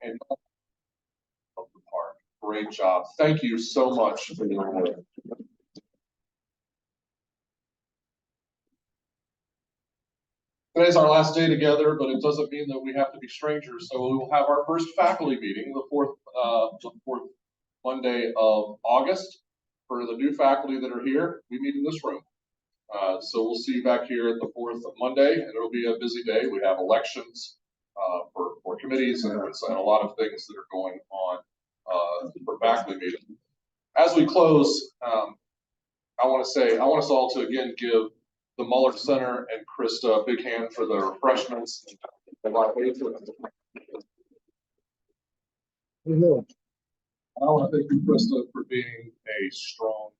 and of the park. Great job. Thank you so much for your work. Today's our last day together, but it doesn't mean that we have to be strangers. So we will have our first faculty meeting the fourth Monday of August. For the new faculty that are here, we meet in this room. So we'll see you back here at the fourth Monday, and it'll be a busy day. We have elections for committees and a lot of things that are going on for faculty meeting. As we close, I want us all to again give the Muller Center and Krista a big hand for the refreshments. I want to thank you, Krista, for being a strong,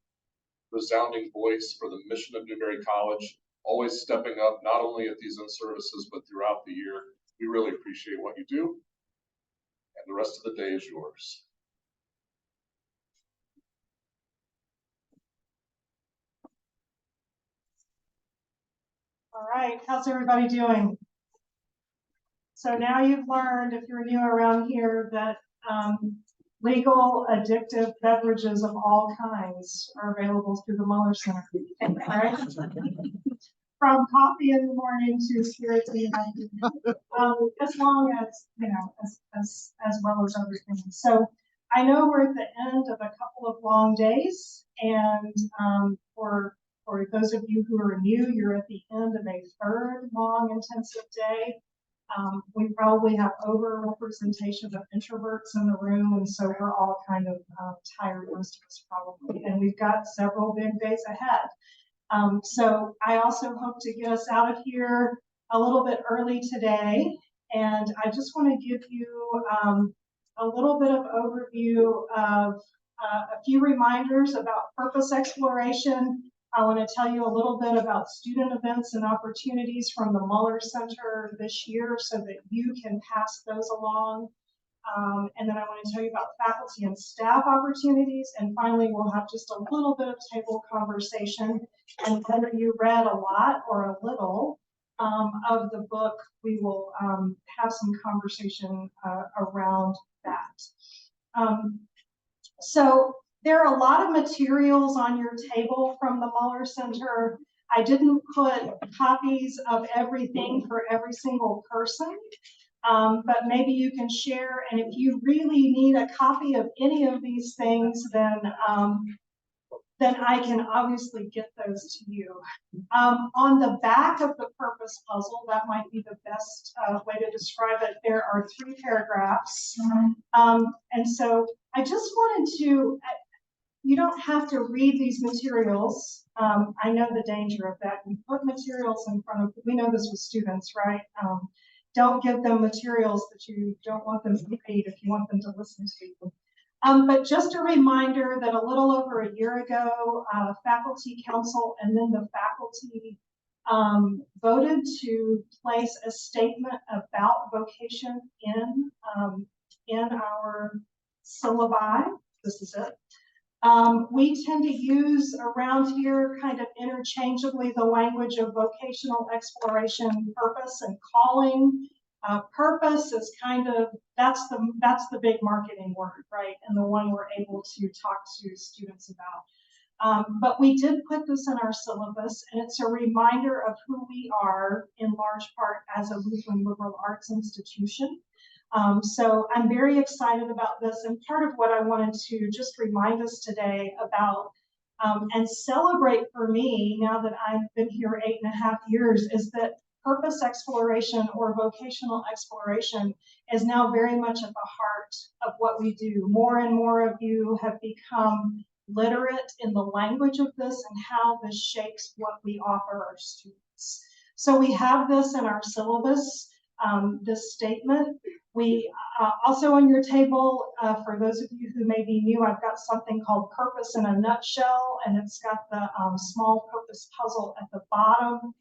resounding voice for the mission of Newberry College, always stepping up not only at these in-services, but throughout the year. We really appreciate what you do, and the rest of the day is yours. All right, how's everybody doing? So now you've learned, if you're new around here, that legal addictive beverages of all kinds are available through the Muller Center, right? From coffee in the morning to spirits in the afternoon, as long as, you know, as well as other things. So I know we're at the end of a couple of long days, and for those of you who are new, you're at the end of a third long intensive day. We probably have over-representation of introverts in the room, and so we're all kind of tired, most of us probably, and we've got several big days ahead. So I also hope to get us out of here a little bit early today, and I just want to give you a little bit of overview of a few reminders about purpose exploration. I want to tell you a little bit about student events and opportunities from the Muller Center this year so that you can pass those along. And then I want to tell you about faculty and staff opportunities. And finally, we'll have just a little bit of table conversation. And whether you read a lot or a little of the book, we will have some conversation around that. So there are a lot of materials on your table from the Muller Center. I didn't put copies of everything for every single person, but maybe you can share. And if you really need a copy of any of these things, then I can obviously get those to you. On the back of the purpose puzzle, that might be the best way to describe it, there are 3 paragraphs. And so I just wanted to, you don't have to read these materials. I know the danger of that. You put materials in front of, we know this with students, right? Don't give them materials that you don't want them to read if you want them to listen to. But just a reminder that a little over a year ago, faculty council and then the faculty voted to place a statement about vocation in our syllabi. This is it. We tend to use around here kind of interchangeably the language of vocational exploration, purpose, and calling. Purpose is kind of, that's the big marketing word, right? And the one we're able to talk to students about. But we did put this in our syllabus, and it's a reminder of who we are in large part as a Lutheran liberal arts institution. So I'm very excited about this, and part of what I wanted to just remind us today about and celebrate for me, now that I've been here 8.5 years, is that purpose exploration or vocational exploration is now very much at the heart of what we do. More and more of you have become literate in the language of this and how this shapes what we offer our students. So we have this in our syllabus, this statement. We also on your table, for those of you who may be new, I've got something called Purpose in a Nutshell, and it's got the small purpose puzzle at the bottom.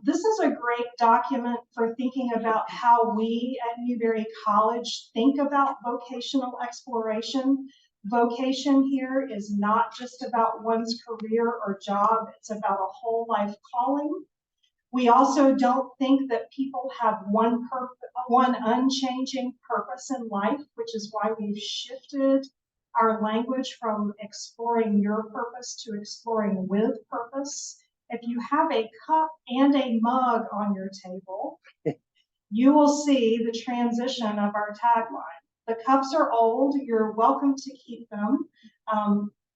This is a great document for thinking about how we at Newberry College think about vocational exploration. Vocation here is not just about one's career or job, it's about a whole life calling. We also don't think that people have one unchanging purpose in life, which is why we've shifted our language from exploring your purpose to exploring with purpose. If you have a cup and a mug on your table, you will see the transition of our tagline. The cups are old, you're welcome to keep them.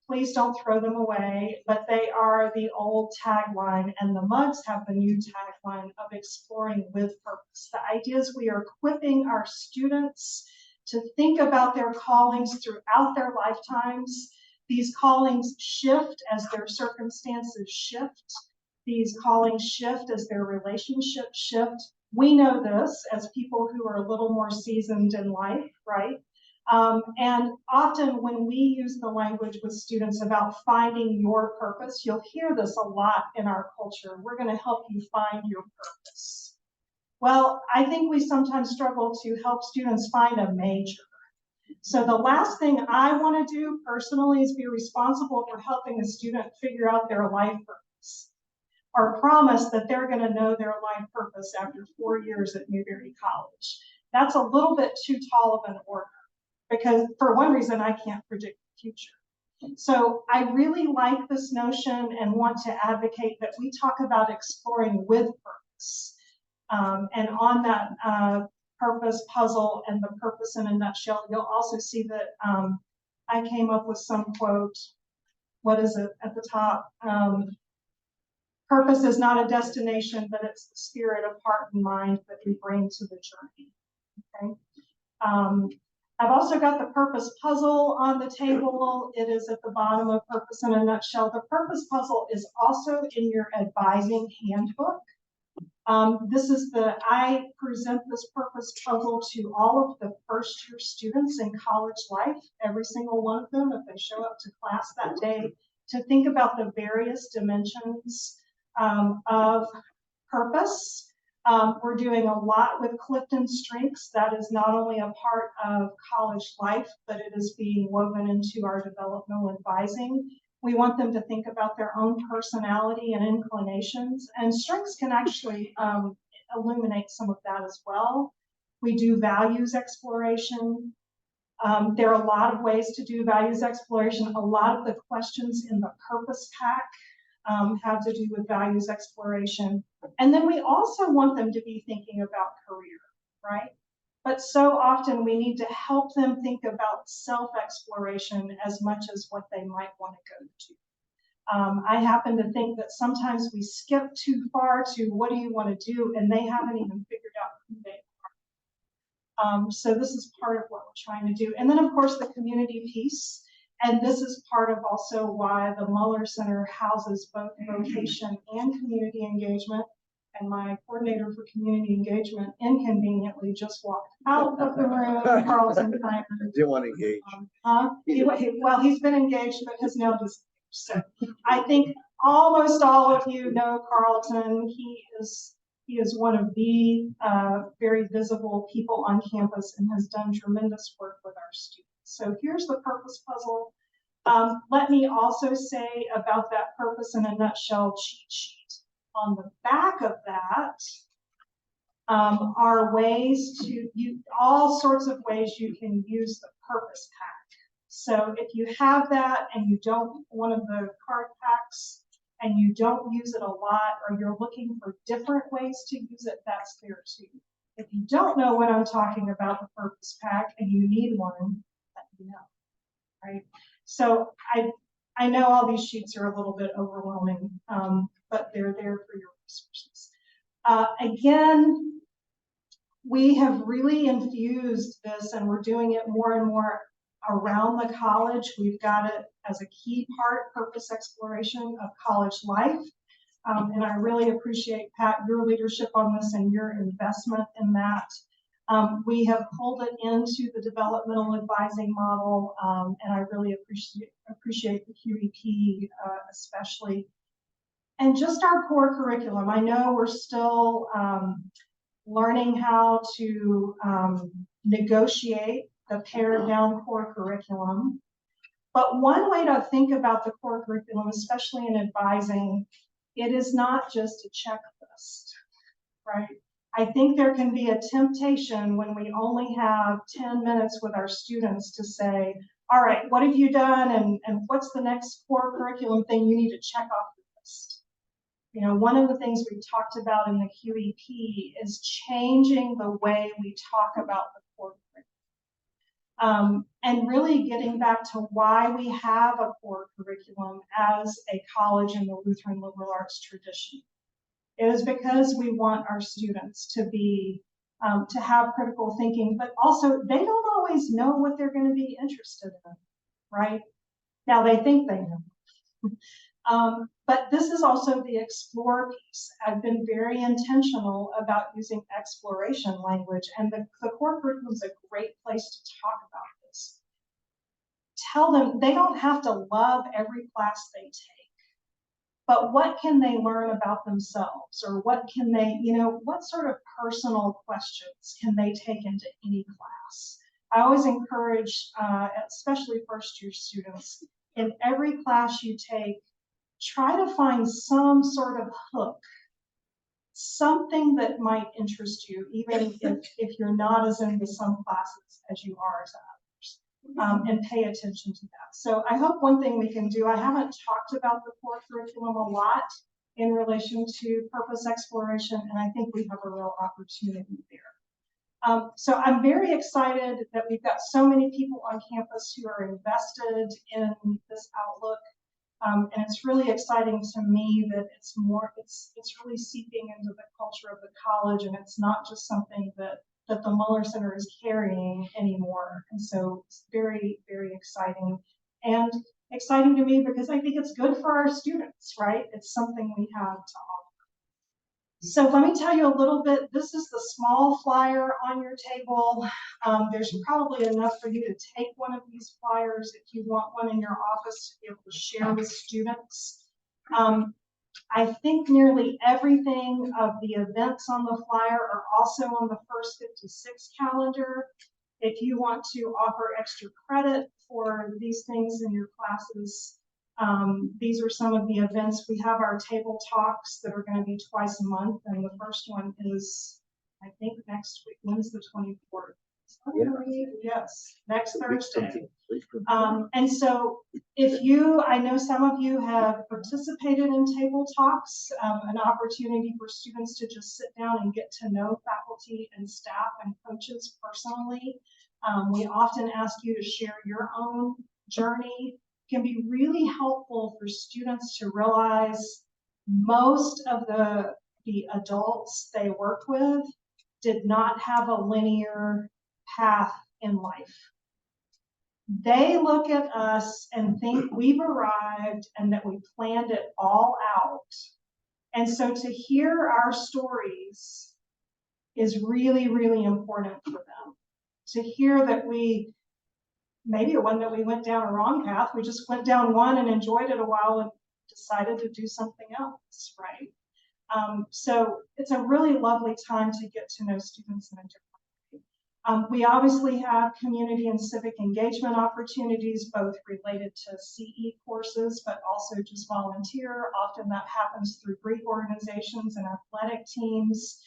Please don't throw them away, but they are the old tagline, and the mugs have the new tagline of exploring with purpose. The idea is we are equipping our students to think about their callings throughout their lifetimes. These callings shift as their circumstances shift. These callings shift as their relationships shift. We know this as people who are a little more seasoned in life, right? And often when we use the language with students about finding your purpose, you'll hear this a lot in our culture. We're going to help you find your purpose. Well, I think we sometimes struggle to help students find a major. So the last thing I want to do personally is be responsible for helping a student figure out their life purpose, or promise that they're going to know their life purpose after 4 years at Newberry College. That's a little bit too tall of an order, because for one reason, I can't predict the future. So I really like this notion and want to advocate that we talk about exploring with purpose. And on that purpose puzzle and the purpose in a nutshell, you'll also see that I came up with some quote. What is it at the top? Purpose is not a destination, but it's the spirit of heart and mind that we bring to the journey. Okay. I've also got the purpose puzzle on the table. It is at the bottom of Purpose in a Nutshell. The purpose puzzle is also in your advising handbook. I present this purpose puzzle to all of the first year students in college life, every single one of them, if they show up to class that day, to think about the various dimensions of purpose. We're doing a lot with Clifton Strengths. That is not only a part of college life, but it is being woven into our developmental advising. We want them to think about their own personality and inclinations, and strengths can actually illuminate some of that as well. We do values exploration. There are a lot of ways to do values exploration. A lot of the questions in the purpose pack have to do with values exploration. And then we also want them to be thinking about career, right? But so often we need to help them think about self-exploration as much as what they might want to go to. I happen to think that sometimes we skip too far to what do you want to do, and they haven't even figured out who they are. So this is part of what we're trying to do. And then of course the community piece. And this is part of also why the Muller Center houses both vocation and community engagement. And my coordinator for community engagement inconveniently just walked out of the room. Carlson didn't want to engage. Well, he's been engaged, but has now disengaged. So I think almost all of you know Carlton. He is one of the very visible people on campus and has done tremendous work with our students. So here's the purpose puzzle. Let me also say about that purpose in a nutshell cheat sheet. On the back of that are ways to use all sorts of ways you can use the purpose pack. So if you have that and you don't, one of the card packs, and you don't use it a lot, or you're looking for different ways to use it, that's there too. If you don't know what I'm talking about, the purpose pack, and you need one, let me know, right? So I know all these sheets are a little bit overwhelming, but they're there for your resources. Again, we have really infused this, and we're doing it more and more around the college. We've got it as a key part, purpose exploration of college life. And I really appreciate, Pat, your leadership on this and your investment in that. We have pulled it into the developmental advising model, and I really appreciate the QEP especially. And just our core curriculum. I know we're still learning how to negotiate the pared down core curriculum. But one way to think about the core curriculum, especially in advising, It is not just a checklist, right? I think there can be a temptation when we only have 10 minutes with our students to say, all right, what have you done, and what's the next core curriculum thing you need to check off the list? You know, one of the things we talked about in the QEP is changing the way we talk about the core curriculum. And really getting back to why we have a core curriculum as a college in the Lutheran liberal arts tradition. It is because we want our students to be, to have critical thinking, but also they don't always know what they're going to be interested in, right? Now they think they know. But this is also the explore piece. I've been very intentional about using exploration language, and the core curriculum is a great place to talk about this. Tell them they don't have to love every class they take, but what can they learn about themselves, or what can they, you know, what sort of personal questions can they take into any class? I always encourage, especially first-year students, in every class you take, try to find some sort of hook, something that might interest you, even if you're not as into some classes as you are as others, and pay attention to that. So I hope one thing we can do, I haven't talked about the core curriculum a lot in relation to purpose exploration, and I think we have a real opportunity there. So I'm very excited that we've got so many people on campus who are invested in this outlook. And it's really exciting to me that it's really seeping into the culture of the college, and it's not just something that the Muller Center is carrying anymore. And so it's very, very exciting. And exciting to me because I think it's good for our students, right? It's something we have to offer. So let me tell you a little bit. This is the small flyer on your table. There's probably enough for you to take one of these flyers if you want one in your office to be able to share with students. I think nearly everything of the events on the flyer are also on the First 56 calendar. If you want to offer extra credit for these things in your classes, these are some of the events. We have our table talks that are going to be twice a month, and the first one is, I think, next week. When's the 24th? Yeah. Yes, next Thursday. And so if you, I know some of you have participated in table talks, an opportunity for students to just sit down and get to know faculty and staff and coaches personally. We often ask you to share your own journey. It can be really helpful for students to realize most of the adults they work with did not have a linear path in life. They look at us and think we've arrived and that we planned it all out. And so to hear our stories is really, really important for them. To hear that maybe it wasn't that we went down a wrong path, we just went down one and enjoyed it a while and decided to do something else, right? So it's a really lovely time to get to know students in a different way. We obviously have community and civic engagement opportunities, both related to CE courses, but also just volunteer. Often that happens through Greek organizations and athletic teams.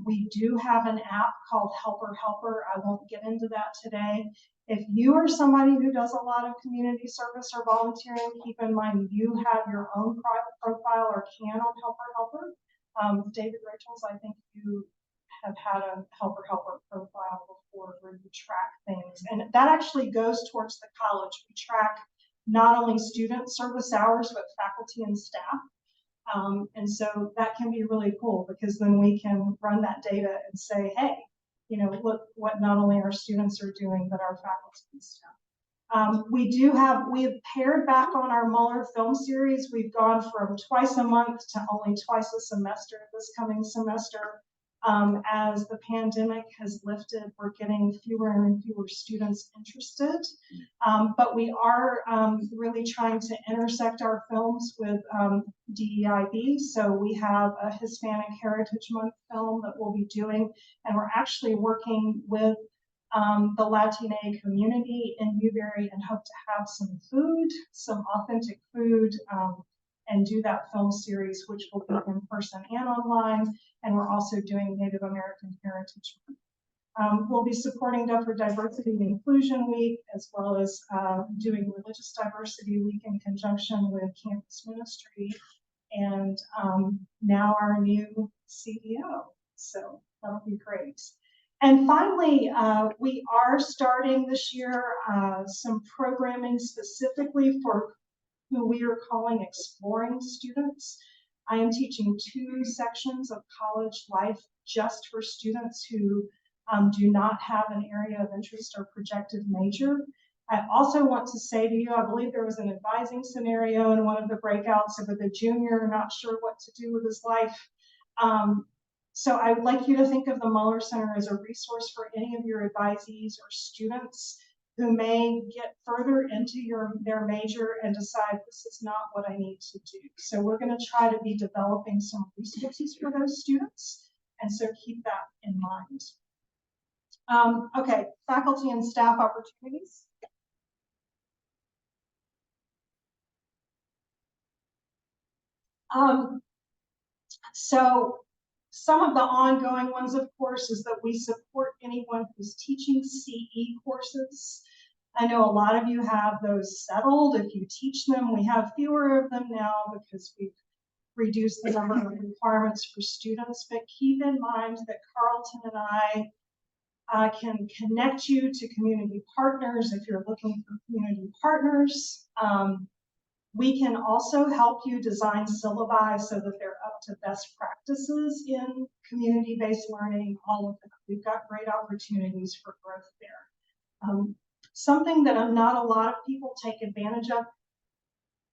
We do have an app called Helper Helper. I won't get into that today. If you are somebody who does a lot of community service or volunteering, keep in mind you have your own profile or can on Helper Helper. David Rachels, I think you have had a Helper Helper profile before where you track things. And that actually goes towards the college. We track not only student service hours, but faculty and staff. And so that can be really cool because then we can run that data and say, hey, you know, look what not only our students are doing, but our faculty and staff. We have pared back on our Muller film series. We've gone from twice a month to only twice a semester this coming semester. As the pandemic has lifted, we're getting fewer and fewer students interested. But we are really trying to intersect our films with DEIB. So we have a Hispanic Heritage Month film that we'll be doing, and we're actually working with the Latina community in Newberry and hope to have some food, some authentic food and do that film series, which will be in person and online. And we're also doing Native American Heritage Month. We'll be supporting Duffer Diversity and Inclusion Week, as well as doing Religious Diversity Week in conjunction with Campus Ministry, and now our new CEO. So that'll be great. And finally, we are starting this year some programming specifically for who we are calling exploring students. I am teaching 2 sections of college life just for students who do not have an area of interest or projected major. I also want to say to you, I believe there was an advising scenario in one of the breakouts of a junior not sure what to do with his life. So I would like you to think of the Muller Center as a resource for any of your advisees or students who may get further into their major and decide this is not what I need to do. So we're going to try to be developing some resources for those students, and so keep that in mind. Okay, faculty and staff opportunities. So some of the ongoing ones, of course, is that we support anyone who's teaching CE courses. I know a lot of you have those settled. If you teach them, we have fewer of them now because we've reduced the number of requirements for students. But keep in mind that Carlton and I can connect you to community partners if you're looking for community partners. We can also help you design syllabi so that they're up to best practices in community-based learning, all of that. We've got great opportunities for growth there. Something that not a lot of people take advantage of,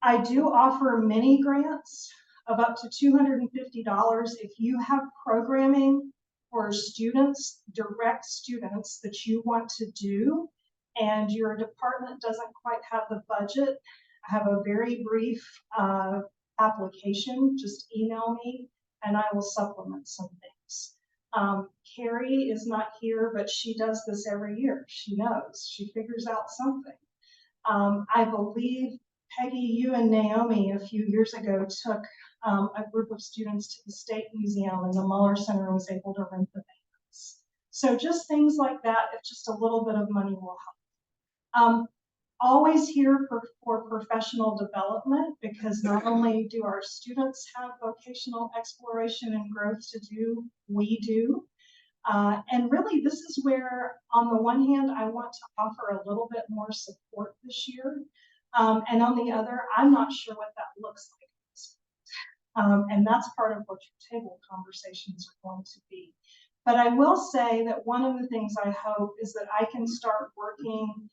I do offer mini grants of up to $250 if you have programming for students, direct students that you want to do, and your department doesn't quite have the budget. I have a very brief application. Just email me and I will supplement some things. Carrie is not here, but she does this every year. She knows, she figures out something. I believe, Peggy, you and Naomi a few years ago took a group of students to the State Museum, and the Muller Center was able to rent the vans. So just things like that, if just a little bit of money will help. Always here for professional development, because not only do our students have vocational exploration and growth to do, we do. And really, this is where, on the one hand, I want to offer a little bit more support this year. And on the other, I'm not sure what that looks like. And that's part of what your table conversations are going to be. But I will say that one of the things I hope is that I can start working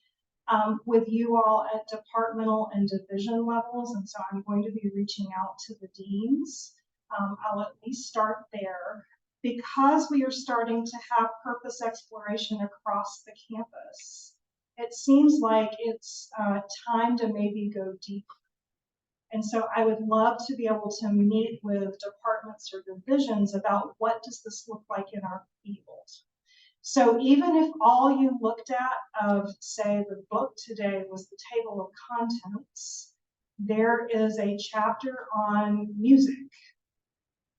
with you all at departmental and division levels. And so I'm going to be reaching out to the deans. I'll at least start there, because we are starting to have purpose exploration across the campus. It seems like it's time to maybe go deeper. And so I would love to be able to meet with departments or divisions about what does this look like in our field. So even if all you looked at of, say, the book today was the table of contents, there is a chapter on music.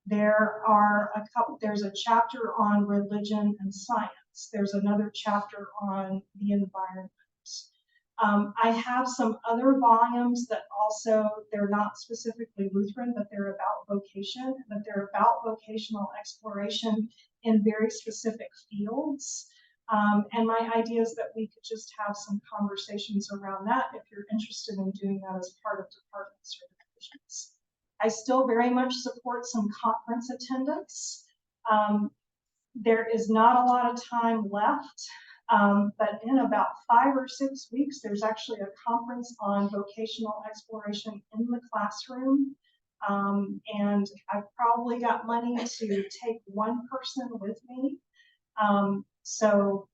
There's a chapter on religion and science. There's another chapter on the environment. I have some other volumes that also, they're not specifically Lutheran, but they're about vocation, but they're about vocational exploration in very specific fields. And my idea is that we could just have some conversations around that if you're interested in doing that as part of departments or divisions. I still very much support some conference attendance. There is not a lot of time left. But in about 5 or 6 weeks, there's actually a conference on vocational exploration in the classroom. And I've probably got money to take one person with me. So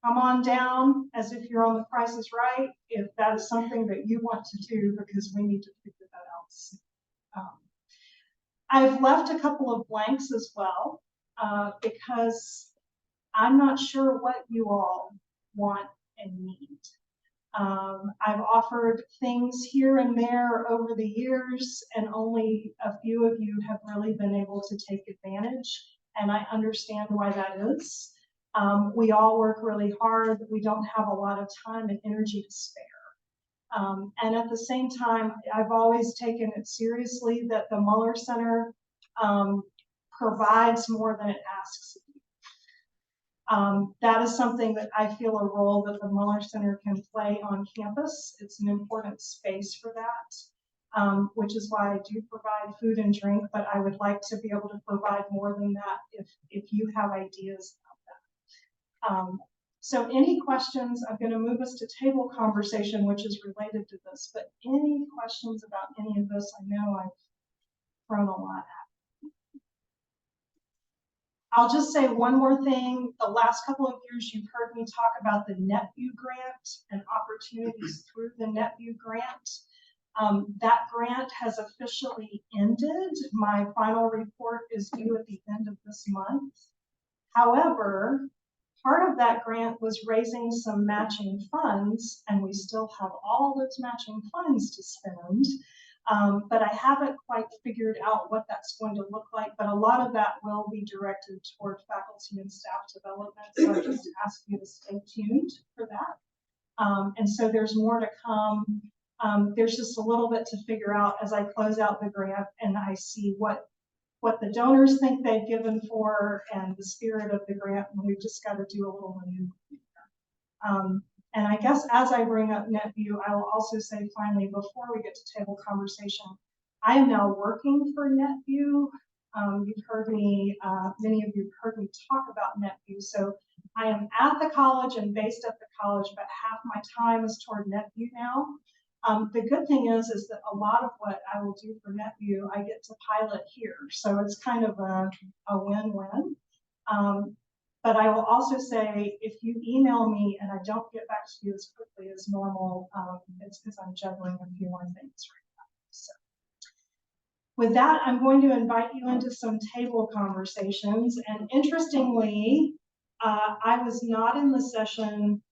come on down as if you're on The Price is Right, if that is something that you want to do, because we need to figure that out. I've left a couple of blanks as well, because I'm not sure what you all want and need. I've offered things here and there over the years, and only a few of you have really been able to take advantage, and I understand why that is. We all work really hard. We don't have a lot of time and energy to spare. And at the same time, I've always taken it seriously that the Muller Center provides more than it asks. That is something that I feel a role that the Muller Center can play on campus. It's an important space for that, which is why I do provide food and drink, but I would like to be able to provide more than that if you have ideas about that. So any questions, I'm going to move us to table conversation, which is related to this, but any questions about any of this? I know I've thrown a lot at. I'll just say one more thing. The last couple of years, you've heard me talk about the NetView grant and opportunities through the NetView grant. That grant has officially ended. My final report is due at the end of this month. However, part of that grant was raising some matching funds, and we still have all those matching funds to spend. But I haven't quite figured out what that's going to look like, but a lot of that will be directed toward faculty and staff development. So I just ask you to stay tuned for that. And so there's more to come. There's just a little bit to figure out as I close out the grant and I see what the donors think they've given for and the spirit of the grant, and we've just got to do a little maneuver. And I guess as I bring up NetView, I will also say finally, before we get to table conversation, I am now working for NetView. You've heard me, many of you have heard me talk about NetView. So I am at the college and based at the college, but half my time is toward NetView now. The good thing is that a lot of what I will do for NetView, I get to pilot here. So it's kind of a win-win. But I will also say, if you email me and I don't get back to you as quickly as normal, it's because I'm juggling a few more things right now. So with that, I'm going to invite you into some table conversations. And interestingly, I was not in the session